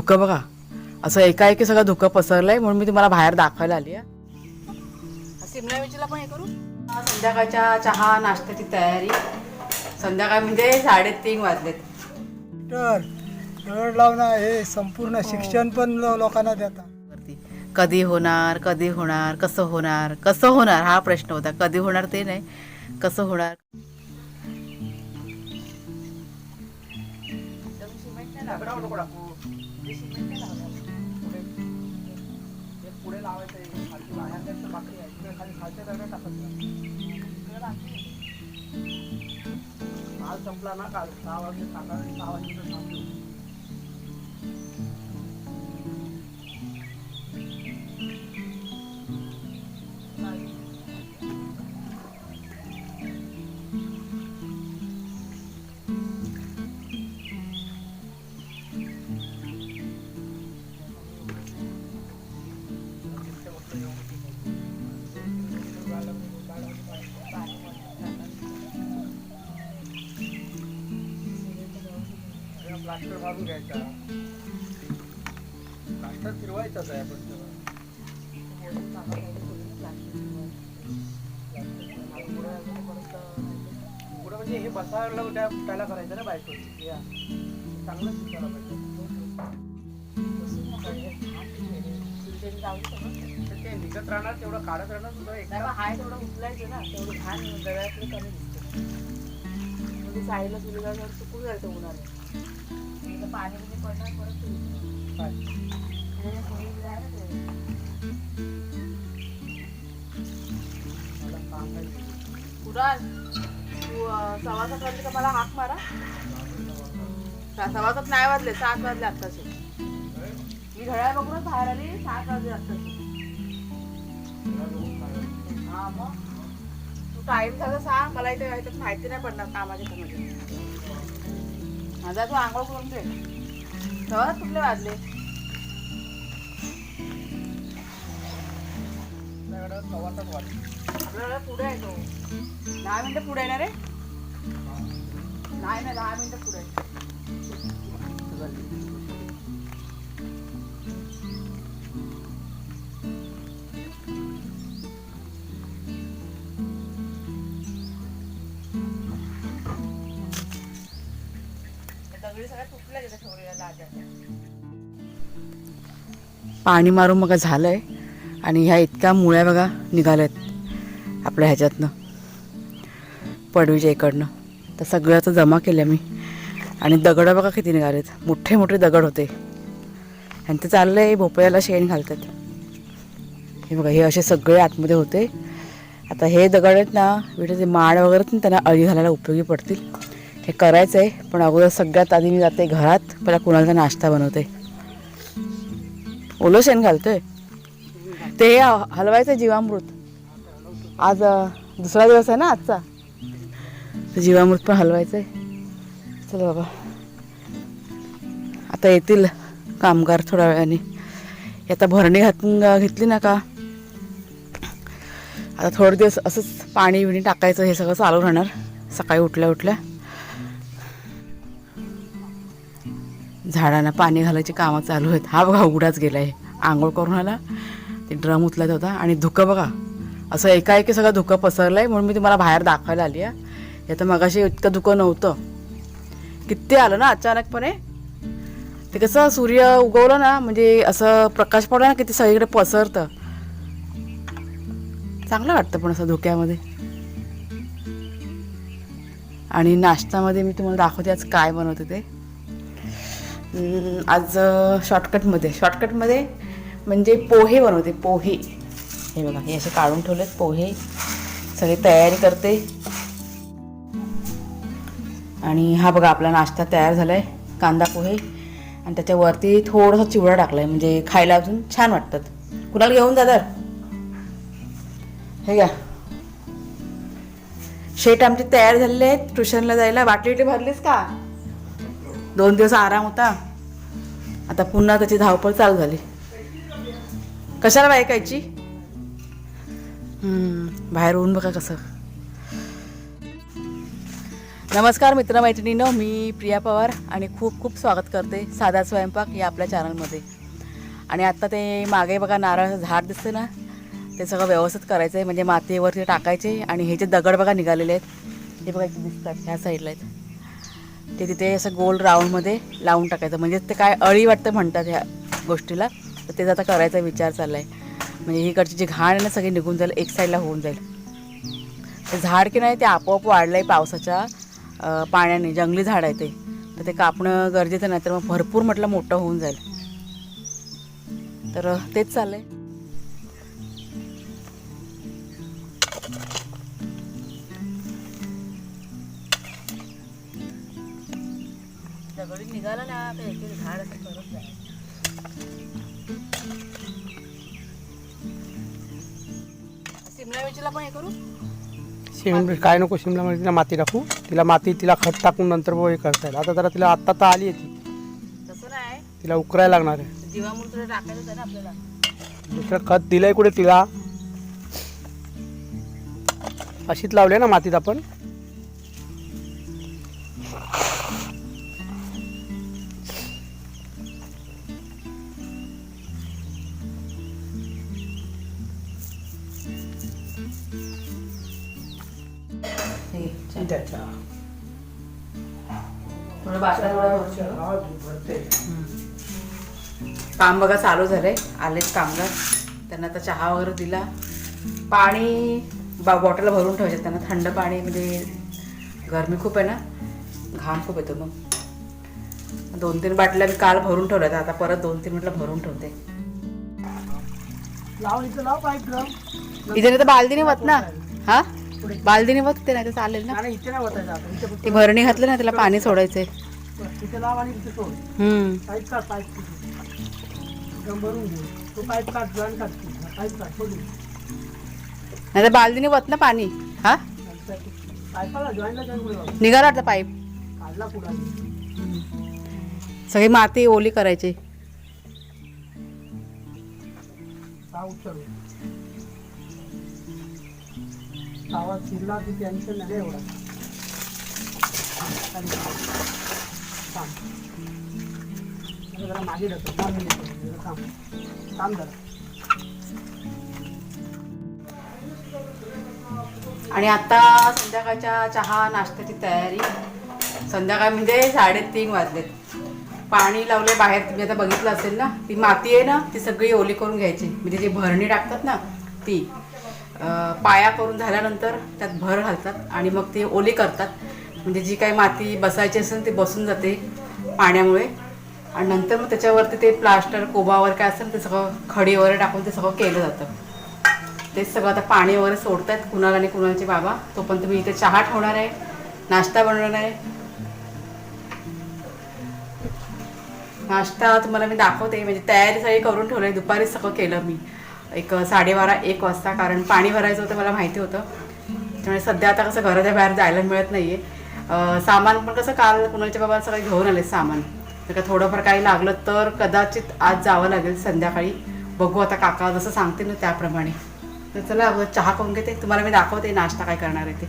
धुकं बघा, असं एकाएकी सगळं धुकं पसरलंय म्हणून मी तुम्हाला बाहेर दाखवायला आली आहे. सिमला मिरचीला पण हे करू. संध्याकाळच्या चहा नाश्त्याची तयारी. संध्याकाळ म्हणजे 3:30 वाजलेत. तर दरड लावणं हे संपूर्ण शिक्षण पण लोकांना देतात. कधी होणार, कधी होणार, कसं होणार, कसं होणार हा प्रश्न होता. कधी होणार ते नाही, कसं होणार. पुढे लावायचं काल संपला ना, काल 6 वाजता सांगा, 6 वाजता थांबलो. प्लास्टर मारून घ्यायचा, प्लास्टर फिरवायचाच आहे आपण. पुढं म्हणजे हे बसायला त्याला करायचं ना बायको, चांगलं शिकायला पाहिजे. ते निघत राहणार, तेवढं काढत राहणार. तुला एकदा हाय तेवढं उचलायचं ना, तेवढं घाण दव्यातलं कमी दिसतं. म्हणजे साईला तुला चुकून जायचं उन्हाने. पाणी म्हणजे पडणार परत कुडाल तू 7:15 वाजले का मला हाक मारा. 7:15 नाही वाजले, 7 वाजले आत्ताचे. मी घड्याळ बघूनच बाहेर आली, 7 वाजले आत्ताचे. हा मग तू टाइम झाला सांग मला. इथे माहिती नाही पडणार कामाच्या कामाचे. माझा तू आंघोळ करून दे. तेव्हाच कुठले वाजले. आपल्याला पुढे आहे तो. 10 मिनिटं पुढे येणार रे. नाही 10 मिनिटं पुढे. पाणी मारून मग झालंय. आणि ह्या इतक्या मुळ्या बघा निघाल्यात आपल्या ह्याच्यातनं, पडवीच्या इकडनं. तर सगळ्याचं जमा केलं मी. आणि दगड बघा किती निघालेत, मोठे मोठे दगड होते. आणि ते चाललंय भोपळ्याला शेण घालतात. हे बघा, हे असे सगळे आतमध्ये होते. आता हे दगड आहेत ना, विटेचे माड वगैरे त्यांना अळी घालायला उपयोगी पडतील. हे करायचं आहे. पण अगोदर सगळ्यात आधी मी जाते घरात, पहिला कुणाला नाश्ता बनवते. ओलं शेण घालतोय. ते हलवायचं जीवामृत. आज दुसरा दिवस आहे ना आजचा. जीवामृत पण हलवायचं आहे. चला बाबा, आता येतील कामगार थोड्या वेळाने. आता भरणी घेतली ना का, आता थोडे दिवस असंच पाणी बिणी टाकायचं, हे सगळं चालू राहणार. सकाळी उठल्या उठल्या झाडांना पाणी घालायची कामं चालू आहेत. हा बघा उघडाच गेला आहे. आंघोळ करून आला, ते ड्रम उचलायचा होता. आणि धुकं बघा, असं एकाएकी सगळं धुकं पसरलंय म्हणून मी तुम्हाला बाहेर दाखवायला आली आहे. हे तर मगाशी इतकं धुकं नव्हतं. किती आलं ना अचानकपणे. ते कसं सूर्य उगवलं ना, म्हणजे असं प्रकाश पडला ना, किती सगळीकडे पसरतं. चांगलं वाटतं पण असं धुक्यामध्ये. आणि नाश्त्यामध्ये मी तुम्हाला दाखवते आज काय बनवते ते. आज शॉर्टकटमध्ये म्हणजे पोहे बनवते. पोहे हे बघा, हे असे काढून ठेवलेत पोहे. सगळी तयारी करते. आणि हा बघा आपला नाश्ता तयार झाला आहे, कांदा पोहे. आणि त्याच्यावरती थोडासा चिवडा टाकला आहे, म्हणजे खायला अजून छान वाटतात. कुणाला घेऊन जा तर. हे घ्या. शेट आमचे तयार झालेले आहेत ट्युशनला जायला. बाटली भरलीस का? 2 दिवस आराम होता, आता पुन्हा त्याची धावपळ चालू झाली. कशाला बाई ऐकायची. बाहेर ऊन बघा कसं. नमस्कार मित्रमैत्रिणींनो, मी प्रिया पवार आणि खूप खूप स्वागत करते साधा स्वयंपाक या आपल्या चॅनलमध्ये. आणि आत्ता ते मागे बघा नारळाचं झाड दिसतं ना, ते सगळं व्यवस्थित करायचं आहे. म्हणजे मातीवरती टाकायचे आणि हे जे दगड बघा निघालेले आहेत, हे बघा इथे दिसतात, ह्या साईडला आहेत. ते तिथे असं गोल राऊंडमध्ये लावून टाकायचं. म्हणजे ते काय अळी वाटतं म्हणतात ह्या गोष्टीला, तर ते आता करायचा विचार चालला आहे. म्हणजे इकडची जी घाण आहे ना सगळी निघून जाईल, एक साईडला होऊन जाईल. ते झाड की नाही ते आपोआप वाढलं आहे पावसाच्या पाण्याने. जंगली झाड आहे ते, तर ते कापणं गरजेचं नाही, तर मग भरपूर म्हटलं मोठं होऊन जाईल. तर तेच चाललंय. दगडी निघाला ना तर एक झाड असं करत जाईल. शिमला मिरचीला पण हे करू. शिमला काय नको, शिमला मिरचीला माती टाकू, तिला खत टाकून नंतर हे करता येईल. आता जरा तिला आत्ता तर आली आहे ती, तसं नाही, तिला उकरायला लागणार आहे. जीवामूळ तुला टाकायचं आहे ना आपल्याला. दुसरं खत दिलंय कुठे तिला, अशीच लावली ना मातीत आपण. थोडं बाटला काम बघा चालू झालंय. आलेत कामगार, त्यांना आता चहा वगैरे दिला. पाणी बॉटल भरून ठेवायचे त्यांना, थंड पाणी. म्हणजे गरमी खूप आहे ना, घाम खूप येतो. मग 2-3 बाटल्या मी काल भरून ठेवल्या, आता परत 2-3 म्हटलं भरून ठेवते. इथे नाही तर बालदीने वत ना. हा, बालदीने वत ते, नाही तर चालेल ना. ती भरणी घातली ना, त्याला पाणी सोडायचंय. नाही तर बालदीने वत ना पाणी. हा, निघाला वाटतं पाईप. सगळी माती ओली करायची. आवाज शिरला की टेन्शन नाही एवढा. जरा मागे जातो, काम झालं. आणि आता संध्याकाळच्या चहा नाश्त्याची तयारी. संध्याकाळ म्हणजे 3:30 वाजलेत. पाणी लावले बाहेर, तुम्ही आता बघितलं असेल ना. ती माती आहे ना, ती सगळी ओली करून घ्यायची. म्हणजे जी भरणी टाकतात ना ती पाया करून झाल्यानंतर त्यात भर घालतात आणि मग ती ओली करतात. म्हणजे जी काही माती बसायची असेल ती बसून जाते पाण्यामुळे. आणि नंतर मग त्याच्यावरती ते प्लास्टर कोबा वगैरे काय असेल ते सगळं खडी वगैरे टाकून ते सगळं केलं जातं. तेच सगळं आता पाणी वगैरे सोडतात कुणाल आणि कुणालचे बाबा. तो पण तुम्ही इथे चहा ठेवणार आहे, नाश्ता बनवणार आहे. नाश्ता तुम्हाला मी दाखवते. म्हणजे तयारी सगळी करून ठेवली, दुपारीच सगळं केलं मी. 12:30-1 वाजता, कारण पाणी भरायचं होतं, मला माहिती होतं. त्यामुळे सध्या आता कसं घराच्या बाहेर जायला मिळत नाही आहे. सामान पण कसं काल कुणालच्या बाबा सगळं घेऊन आले सामान. तर थोडंफार काही लागलं तर कदाचित आज जावं लागेल संध्याकाळी. बघू आता काका जसं सांगतील ना त्याप्रमाणे. तर चला चहा करून घेते, तुम्हाला मी दाखवते नाश्ता काय करणार आहे ते.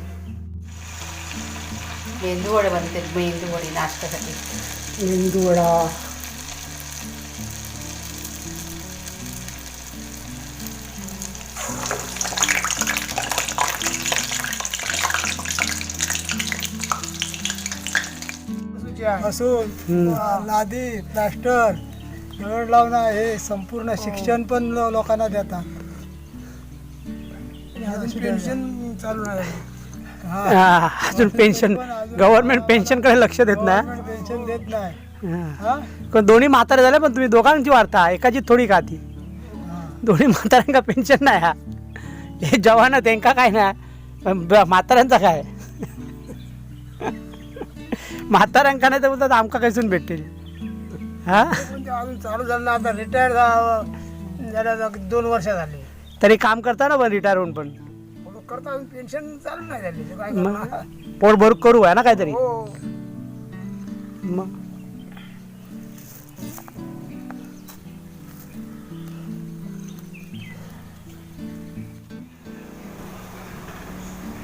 मेंदू वडे बनते, मेंदू वडे नाश्त्यासाठी. मेंदू वडा, असून लादी प्लास्टर दगड लावणं हे संपूर्ण शिक्षण पण लोकांना देतात. अजून पेन्शन चालू नाही. अजून पेन्शन, गव्हर्नमेंट पेन्शनकडे लक्ष देत नाही. पेन्शन देत नाही. पण दोन्ही म्हातारे झाले, पण तुम्ही दोघांची वार्ता एकाची थोडी का ती. दोन्ही म्हाताऱ्यांका पेन्शन नाही. हा हे जवान त्यांका काय नाही, म्हाताऱ्यांचा काय. म्हाताऱ्यांका नाही तर बोलतात आमका कैसून भेटेल. हा, अजून चालू झालं ना. आता रिटायर झाला 2 वर्ष झाली. तरी काम करता ना पण रिटायर होऊन पण करता, अजून पेन्शन चालू नाही झाली. काय करणार? पोट भरूक करू आहे ना काहीतरी. हो. मग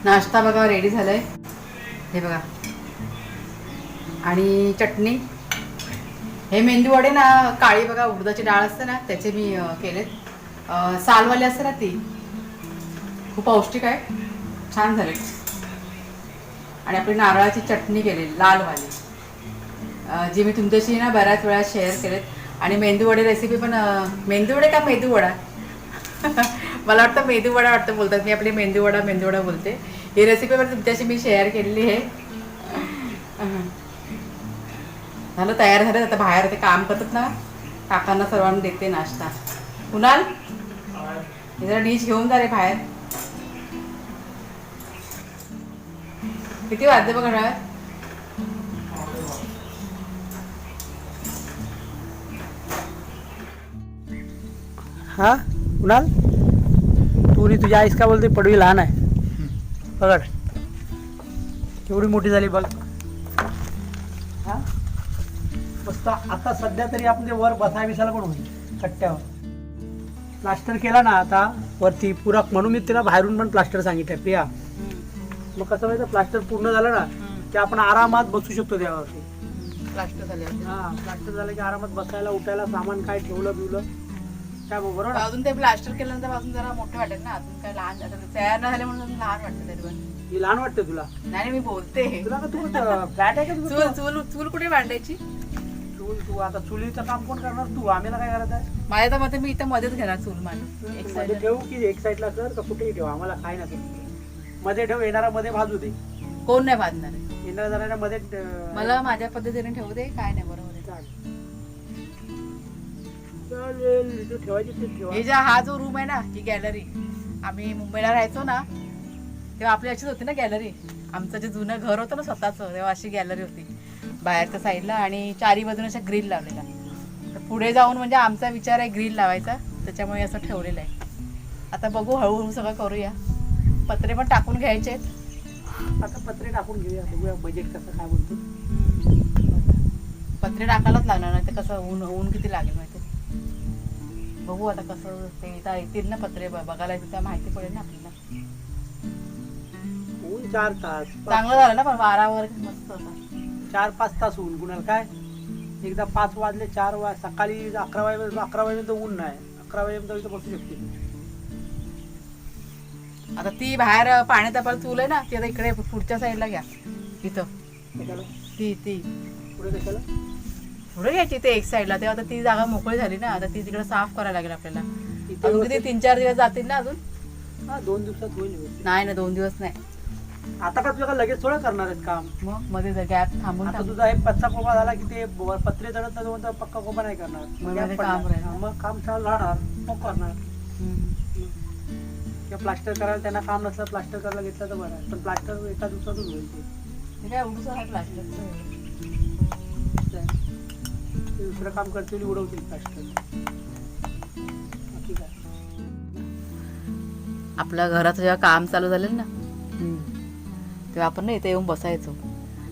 नाश्ता बघा रेडी झालाय. हे बघा आणि चटणी. हे मेंदू वडे ना काळी बघा उडदाची डाळ असते ना त्याचे मी केलेत. सालवाली असते ना ती, खूप पौष्टिक आहे, छान झाले. आणि आपली नारळाची चटणी केलेली लालवाली, जी मी तुमच्याशी ना बऱ्याच वेळा शेअर केलेत. आणि मेंदू वडे रेसिपी पण, मेंदू वडे का मेदू वडा मला वाटतं मेदू वडा वाटतं बोलतात, मी आपली मेंदू वडा बोलते. ही रेसिपी पण तुमच्याशी मी शेअर केलेली आहे. झालं, तयार झालं. आता बाहेर ते काम करतात ना, काकांना सर्वांना देते नाश्ता. कुणाल हे जरा डिश घेऊन जा रे बाहेर. किती वाजले बघा घड्याळात? हा कुणाल, तू नी तुझी आईस का बोलते पडवी लहान आहे. बघ केवढी मोठी झाली बघ. हा मस्त. आता सध्या तरी आपण ते वर बसाय बिसायला पण होईल कट्ट्यावर. प्लास्टर केला ना आता वरती पूरक, म्हणून मी तिला बाहेरून पण प्लास्टर सांगितलं प्रिया. मग कसं माहिती, प्लास्टर पूर्ण झालं ना की आपण आरामात बसू शकतो त्यावरती. प्लास्टर झाले हा प्लास्टर झालं की आरामात बसायला उठायला, सामान काय ठेवलं बिवलं काय बरोबर ना. अजून ते प्लास्टर केल्यानंतर अजून जरा मोठं वाटेल ना, अजून काय लहान तयार नाही झाले म्हणून लहान वाटतं तरी पण. ही लहान वाटते तुला? नाही मी बोलते. तुला का तू फ्लॅट आहे का तुझं? चूल कुठे मांडायची? तू आता चुलीचं काम कोण करणार? तू आम्हाला काय करायचं आहे? माझ्या तर मते मी इथं मध्येच घेणार चूल मांडून. एक मध्ये ठेवू की एक साईडला कर का कुठेही ठेव, आम्हाला काय नाही. मध्ये ठेव, येणारा मध्ये भाजू दे. कोण नाही बांधणार आहे. येणारा जाणाऱ्या मध्ये मला माझ्या पद्धतीने ठेवू दे, काय नाही, बरोबर आहे. चालेल, तू ठेवायची ते ठेवा. हे हा जो रूम आहे ना, ही गॅलरी, आम्ही मुंबईला राहायचो ना तेव्हा आपली अशीच होती ना गॅलरी. आमचं जे जुनं घर होतं ना स्वतःचं, तेव्हा अशी गॅलरी होती बाहेरच्या साईडला, आणि चारी बाजूने अशा ग्रिल लावलेला. तर पुढे जाऊन म्हणजे आमचा विचार आहे ग्रिल लावायचा, त्याच्यामुळे असं ठेवलेलं आहे. आता बघू, हळूहळू सगळं करूया. पत्रे पण टाकून घ्यायचे आहेत. आता पत्रे टाकून घेऊया, बघूया बजेट कसं काय बोलतो. पत्रे टाकायलाच लागणार, नाही तर कसं ऊन किती लागेल माहिती. बघू आता कसं ते येतील ना पत्रे बघायला, येतील त्या माहिती पडेल ना आपल्याला. ऊन 4 तास चांगलं झालं ना, पण वारा वगैरे मस्त होता. 4-5 तास ऊन. कुणाला काय एकदा 5 वाजले, 4 सकाळी 11 वाजेपर्यंत ऊन नाही. 11 वाजेपर्यंत इथं बसू शकते. आता ती बाहेर पाण्यात आपण चूल आहे ना, ती आता इकडे पुढच्या साईडला घ्या. इथं कशाला ती पुढे कशाला पुढे घ्यायची ते एक साईडला. तेव्हा आता ती जागा मोकळी झाली ना, आता ती तिकडे साफ करायला लागेल आपल्याला. अजून किती 3-4 दिवस जातील ना अजून. हा 2 दिवसात होईल. नाही ना, 2 दिवस नाही. आता का तुझ्या लगेच थोडं करणार आहेत काम? मग मध्ये गॅप थांबून आता तुझा एक कच्चा कोबा झाला की ते पत्रे चढत नाही, पक्का कोबा नाही करणार. मग Gap मध्ये पडणार. काम राहील. हा, मग काम चालू राहणार, मग करणार. किंवा प्लास्टर करायला त्यांना काम नसलं, प्लास्टर करायला घेतलं तर बरं आहे. पण प्लास्टर एका दिवसातच होईल. ते काय उडूच आहे प्लास्टिकचं. ते दुसरं काम करतील, उडवतील प्लास्टर. बाकी काय. आपल्या घराचं जेव्हा काम चालू झालं ना, तेव्हा आपण ना इथे येऊन बसायचो.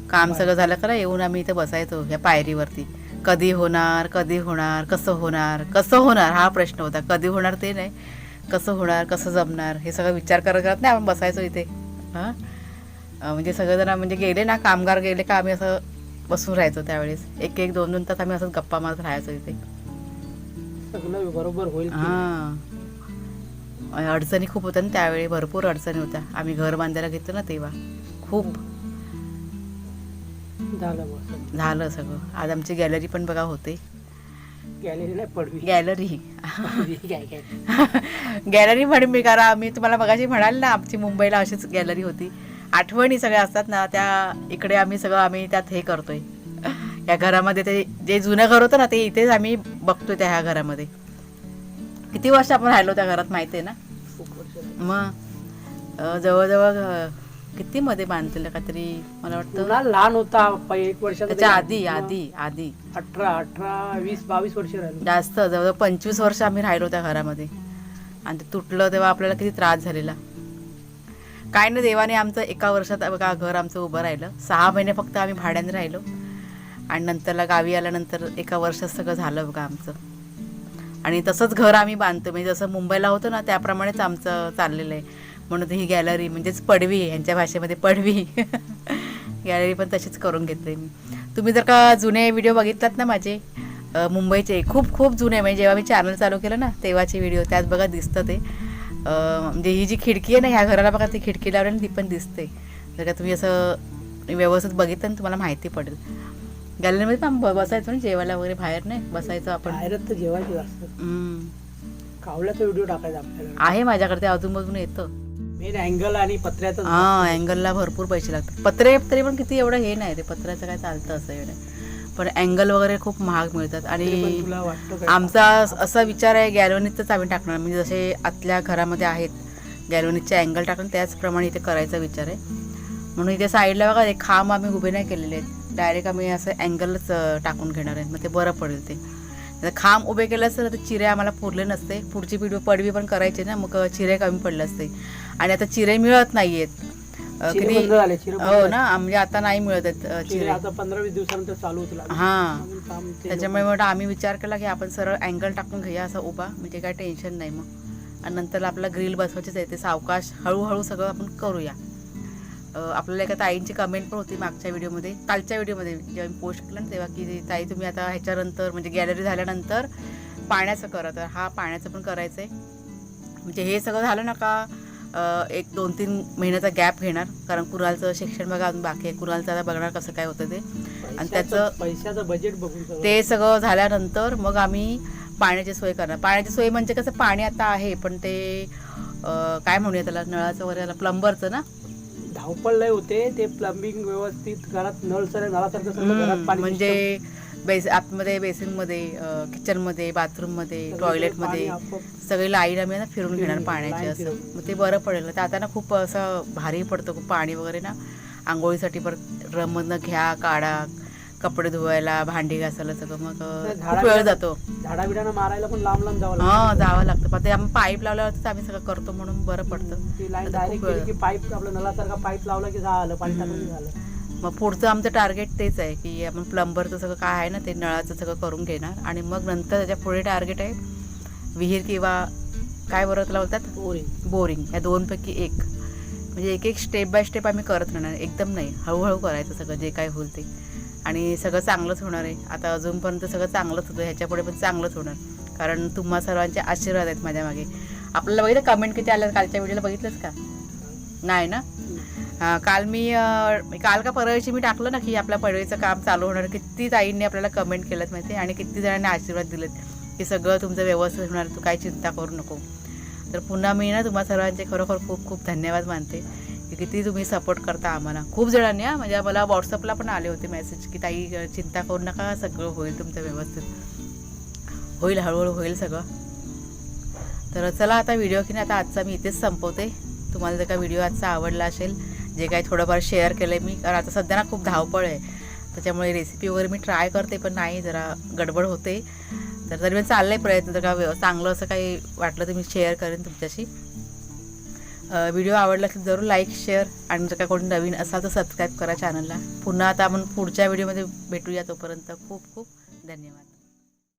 काम सगळं झालं का येऊन आम्ही इथे बसायचो ह्या पायरीवरती. कधी होणार, कसं होणार हा प्रश्न होता. कधी होणार ते नाही, कसं होणार, कसं जमणार, हे सगळं विचार करत करत नाही आपण बसायचो इथे. हां म्हणजे सगळेजण म्हणजे गेले ना, कामगार गेले का आम्ही असं बसून राहायचो त्यावेळेस. 1-2 तास आम्ही असंच गप्पा मारत राहायचो इथे. सगळं बरोबर होईल. हां अडचणी खूप होत्या ना त्यावेळी, भरपूर अडचणी होत्या. आम्ही घर बांधायला घेतलं ना तेव्हा खूप झालं सगळं. आज आमची गॅलरी पण बघा होते. गॅलरी नाही पडवी, गॅलरी म्हणून मी, कारण मी तुम्हाला मगाशी म्हणाल ना आमची मुंबईला अशीच गॅलरी होती. आठवणी सगळ्या असतात ना त्या इकडे आम्ही त्यात हे करतोय. या घरामध्ये ते जे जुनं घर होतं ना ते इथेच आम्ही बघतोय. त्या ह्या घरामध्ये किती वर्ष आपण राहिलो त्या घरात माहिती आहे ना. मग जवळजवळ किती मध्ये बांधलेलं का तरी मला वाटतं. लहान होता 1 वर्ष त्याच्या आधी 18-20-22 वर्ष राहिलो. जास्त जवळजवळ 25 वर्ष आम्ही राहिलो त्या घरामध्ये. आणि ते तुटलं तेव्हा आपल्याला किती त्रास झालेला. काय नाही, देवाने आमचं 1 वर्षात बघा घर आमचं उभं राहिलं. 6 महिने फक्त आम्ही भाड्याने राहिलो आणि नंतरला गावी आल्यानंतर 1 वर्षात सगळं झालं बघा आमचं. आणि तसंच घर आम्ही बांधतो, म्हणजे जसं मुंबईला होतं ना त्याप्रमाणेच आमचं चाललेलं आहे. म्हणून ही गॅलरी म्हणजेच पडवी, यांच्या भाषेमध्ये पडवी गॅलरी पण तशीच करून घेतली मी. तुम्ही जर का जुने व्हिडिओ बघितलात ना माझे मुंबईचे खूप खूप जुने, म्हणजे जेव्हा मी चॅनल चालू केलं ना तेव्हाचे व्हिडिओ, त्यात बघा दिसतं ते म्हणजे ही जी खिडकी आहे ना ह्या घराला बघा, ती खिडकी लावली ती पण दिसते. जर का तुम्ही असं व्यवस्थित बघितलं ना तुम्हाला माहिती पडेल. गॅलरीमध्ये पण बसायचो ना जेवायला वगैरे, बाहेर नाही बसायचं आपण. बाहेरच तर जेवायचे जास्त. हम्म. कावल्याचा व्हिडिओ टाकायचा आपल्याला. आहे माझ्याकडे, ते अजून येतं. मेन अँगल आणि पत्र्याचं. हा, अँगलला भरपूर पैसे लागतात. पत्रे तरी पण किती एवढं हे नाही, ते पत्र्याचं काय चालतं असं एवढं, पण अँगल वगैरे खूप महाग मिळतात. आणि तुला वाटतं आमचा असा विचार आहे गॅल्वनीचंच आम्ही टाकणार, म्हणजे जसे आतल्या घरामध्ये आहेत गॅल्वनीचे अँगल टाकून त्याचप्रमाणे इथे करायचा विचार आहे. म्हणून इथे साईडला बघा एक खांब आम्ही उभे नाही केलेले आहेत, डायरेक्ट आम्ही असं अँगलच टाकून घेणार आहे. मग ते बरं पडेल. ते खांब उभे केलं असतं तर चिरे आम्हाला पुरले नसते. पुढची पडवी पण करायची ना, मग चिरे कमी पडले असते. आणि आता चिरे मिळत नाहीयेत किती. हो ना, म्हणजे आता नाही मिळत आहेत चिरे. आता 15-20 दिवसानंतर चालू होतील. हां, त्याच्यामुळे मग आम्ही विचार केला की आपण सरळ अँगल टाकून घेऊया असा उभा, म्हणजे काय टेन्शन नाही मग. आणि नंतर आपल्याला ग्रिल बसवायचीच आहे, ते सावकाश हळूहळू सगळं आपण करूया. आपल्याला एका ताईंची कमेंट पण होती मागच्या व्हिडिओमध्ये, कालच्या व्हिडिओमध्ये जेव्हा मी पोस्ट केलं ना तेव्हा, की ताई तुम्ही आता ह्याच्यानंतर म्हणजे गॅलरी झाल्यानंतर पाण्याचं करा. तर हा पाण्याचं पण करायचं आहे. म्हणजे हे सगळं झालं ना का 1-2-3 महिन्याचा गॅप घेणार, कारण कुणालचं शिक्षण बघा अजून बाकी आहे. कुणालचं आता बघणार कसं काय होतं ते, आणि त्याचं पैशाचं बजेट बघून ते सगळं झाल्यानंतर मग आम्ही पाण्याची सोय करणार. पाण्याची सोय म्हणजे कसं, पाणी आता आहे पण ते काय म्हणूया त्याला, नळाचं वगैरे प्लंबरचं ना, धावपळ लय होते. ते प्लंबिंग व्यवस्थित घरात नळासारखं सगळं घरात पाणी, म्हणजे आतमध्ये बेसिनमध्ये, किचनमध्ये, बाथरूममध्ये, टॉयलेटमध्ये सगळी लाईन आम्ही ना फिरून घेणार पाण्याची असं. मग ते बरं पडेल. तर आता ना खूप असं भारी पडतं खूप पाणी वगैरे ना, आंघोळीसाठी परत ड्रममधनं घ्या काढा, कपडे धुवायला, भांडी घासायला सगळं, मग खूप वेळ जातो. झाडाबिडांना मारायला पण लांब जावं हां, जावं लागतं. पण ते आम्ही पाईप लावल्यावरच आम्ही सगळं करतो म्हणून बरं पडतं. ती लाईन डायरेक्ट केली की पाईप, आपलं नळासारखा पाईप लावला की झालं, पाणी टाकून झालं. मग पुढचं आमचं टार्गेट तेच आहे की आपण प्लंबरचं सगळं काय आहे ना ते नळाचं सगळं करून घेणार. आणि मग नंतर त्याच्या पुढे टार्गेट आहे विहीर किंवा काय बरोबर त्याला बोलतात बोरिंग. या 2पैकी 1, म्हणजे एक स्टेप बाय स्टेप आम्ही करत राहणार. एकदम नाही, हळूहळू करायचं सगळं जे काय होईल ते. आणि सगळं चांगलंच होणार आहे. आता अजूनपर्यंत सगळं चांगलंच होतं, ह्याच्यापुढे पण चांगलंच होणार, कारण तुम्हा सर्वांचे आशीर्वाद आहेत माझ्या मागे. आपल्याला बघितलं कमेंट किती आल्या कालच्या व्हिडिओला, बघितलंच का नाही ना? काल का परवाची मी टाकलं ना की आपल्या पडवीचं काम चालू होणार. किती ताईंनी आपल्याला कमेंट केलं माहिती, आणि किती जणांनी आशीर्वाद दिलेत की सगळं तुमचं व्यवस्थित होणार, तू काही चिंता करू नको. तर पुन्हा मी ना तुम्हा सर्वांचे खरोखर खूप खूप धन्यवाद मानते की किती तुम्ही सपोर्ट करता आम्हाला. खूप जणांनी म्हणजे मला व्हॉट्सअपला पण आले होते मेसेज की ताई चिंता करू नका, सगळं होईल तुमचं व्यवस्थित, होईल, हळूहळू होईल सगळं. तर चला आता व्हिडिओ की नाही, आता आजचा मी इथेच संपवते. तुम्हाला जर का व्हिडिओ आजचा आवडला असेल, जे काही थोडंफार शेअर केलं आहे मी, कारण आता सध्या ना खूप धावपळ आहे, त्याच्यामुळे रेसिपी वगैरे मी ट्राय करते पण नाही, जरा गडबड होते. तर तरी मी चाललं आहे प्रयत्न, जर का चांगलं असं काही वाटलं तर मी शेअर करेन तुमच्याशी. व्हिडिओ आवडला तर जरूर लाईक, शेअर, आणि जर का कोणी नवीन असाल तर सबस्क्राईब करा चॅनलला. पुन्हा आता आपण पुढच्या व्हिडिओमध्ये भेटूया. तोपर्यंत खूप खूप धन्यवाद.